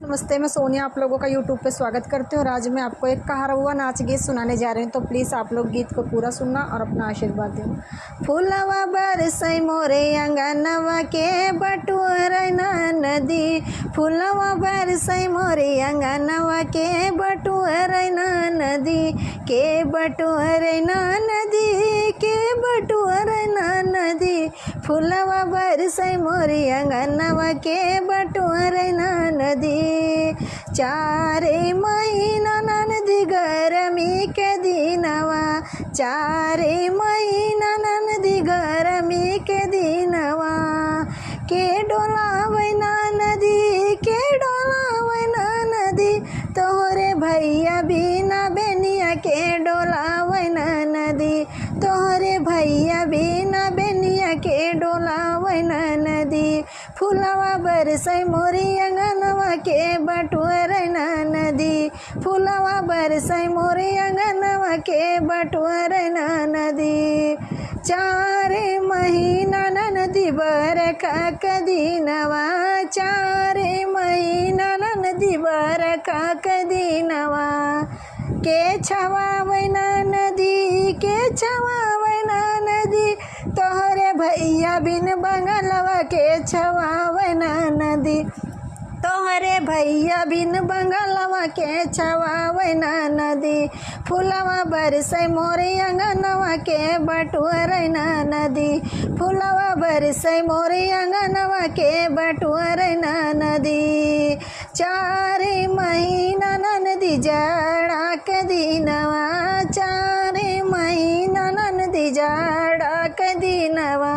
नमस्ते, मैं सोनिया आप लोगों का यूट्यूब पे स्वागत करती हूँ और आज मैं आपको एक कहा हुआ नाच गीत सुनाने जा रही हूँ। तो प्लीज़ आप लोग गीत को पूरा सुनना और अपना आशीर्वाद देना। फूलवा बरसै मोरे अंगनवा के बटुअरैना नदी, फूलवा बरसै मोरे अंगनवा के बटुअरैना नदी, के बटुअरैना नदी, के बटुअरैना नदी, फूलवा बरसै मोरे अंगनवा के बटुअरैना नदी। चारे महीना ननदी गरमी के दिनवा, चारे महीना ननदी गरमी के दिनवा, के डोलावै नदी, के डोलावै नदी, तोहरे भैया बिना बेनिया के डोलावै नदी, तोहरे भैया बिना बेनिया के डोलावै नदी। फूलवा बरसै मोरी अंगनवा के बटुअरैना नदी, फूलवा बरसै मोरी अंगनवा के बटुअरैना नदी। चारे महीना ननदी बरखा के दिनवा, चारे महीना ननदी बरखा के दिनवा, के छवावै नदी, के छवावै नदी, तोहरे भैया बिन बंगलवा के छवावै नदी, तोहरे भैया बिन बंगलवा के छवावै नदी। फूलवा बरसै मोरे अंगनवा के बटुअरैना नदी, फूलवा बरसै मोरे अंगनवा के बटुअरैना नदी। चारे महीना ननदी जाड़ा के दिनवा, चारे महीना ननदी जाड़ा के दिनवा,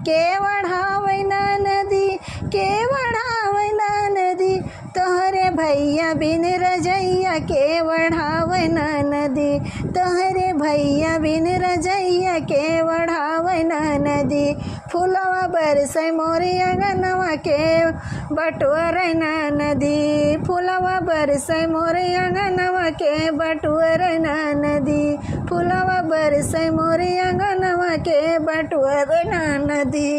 के बढ़ावै नदी, के बढ़ावै नदी, तोहरे भैया बिन रजैया के बढ़ावै नदी, तोहरे भैया बिन रजैया के बढ़ावै नदी। फूलवा बरसै मोरे अंगनवा के बटुअरैना नदी, फूलवा बरसै मोरे अंगनवा के बटुअरैना नदी, फूलवा बरसै मोरे अंगनवा के बटुअरैना नदी।